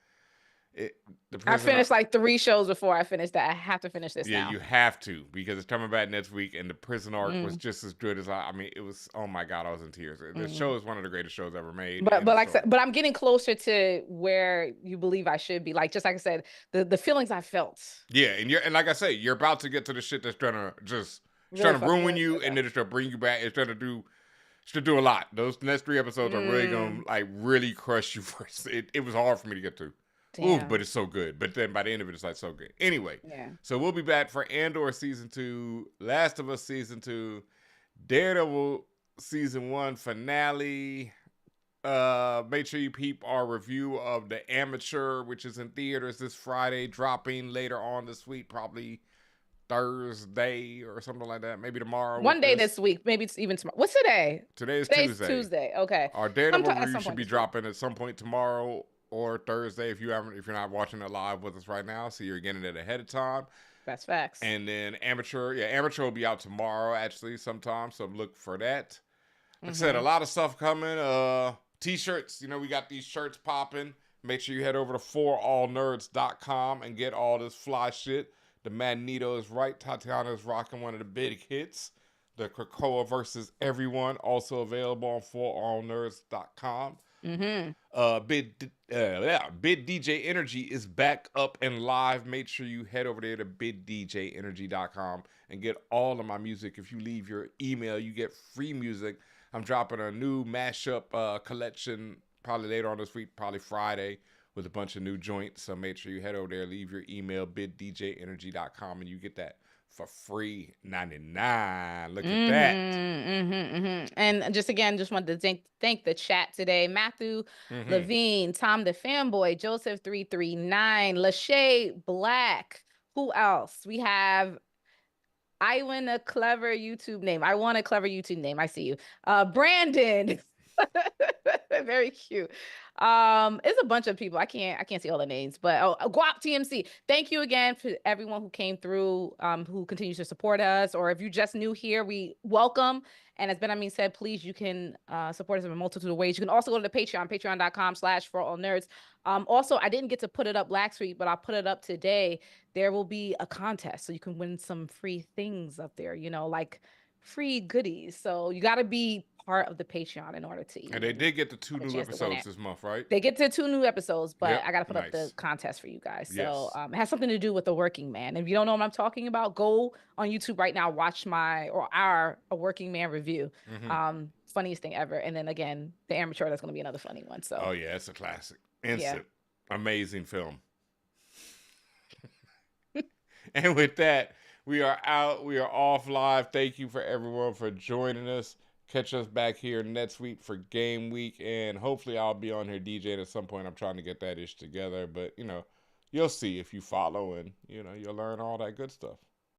I finished like 3 shows before I finished that. I have to finish this now. Yeah, you have to because it's coming back next week and the prison arc was just as good as I mean, it was, oh my God, I was in tears. The show is one of the greatest shows ever made. But like I said, but I'm getting closer to where you believe I should be. Like, just like I said, the feelings I felt. Yeah, and like I say, you're about to get to the shit that's trying to ruin you and then it's gonna bring you back. It's gonna do a lot. Those next 3 episodes are really gonna like really crush you first. It was hard for me to get to. Ooh, but it's so good. But then by the end of it, it's like so good. Anyway, so we'll be back for Andor season 2, Last of Us season 2, Daredevil season 1 finale. Make sure you peep our review of The Amateur, which is in theaters this Friday, dropping later on this week, probably Thursday or something like that. Maybe tomorrow. One day this week. Maybe it's even tomorrow. What's today? Today's Tuesday. Okay. Our Daredevil review should be dropping at some point tomorrow or Thursday if you're not watching it live with us right now, so you're getting it ahead of time. That's facts. And then Amateur will be out tomorrow actually sometime, so look for that. Like I said, a lot of stuff coming. T-shirts, we got these shirts popping. Make sure you head over to ForAllNerds.com and get all this fly shit. The Magneto is right. Tatiana is rocking one of the big hits. The Krakoa versus Everyone, also available on ForAllNerds.com. Bid DJ Energy is back up and live. Make sure you head over there to biddjenergy.com and get all of my music. If you leave your email, you get free music. I'm dropping a new mashup collection probably later on this week, probably Friday, with a bunch of new joints. So make sure you head over there, leave your email, biddjenergy.com, and you get that for free $99. Look at that. And just wanted to thank the chat today. Matthew Levine, Tom the Fanboy, Joseph 339, Lachey Black. Who else? We have I want a clever YouTube name. I see you. Brandon. Very cute. It's a bunch of people. I can't see all the names, but Guap TMC. Thank you again for everyone who came through, who continues to support us, or if you just new here, we welcome. And as Benjamin said, please, you can support us in a multitude of ways. You can also go to the Patreon, patreon.com/ForAllNerds. Also, I didn't get to put it up last week, but I'll put it up today. There will be a contest, so you can win some free things up there, like free goodies. So you got to be part of the Patreon in order to. And they did get the 2 new episodes this month, right? They get to 2 new episodes, but I got to put up the contest for you guys. So it has something to do with the working man. If you don't know what I'm talking about, go on YouTube right now, watch our A Working Man review. Funniest thing ever. And then again, The Amateur, that's going to be another funny one. So. Oh yeah, it's a classic. Instant. Amazing film. And with that, we are out. We are off live. Thank you for everyone for joining us. Catch us back here next week for game week. And hopefully I'll be on here DJing at some point. I'm trying to get that ish together. But, you'll see if you follow and, you'll learn all that good stuff.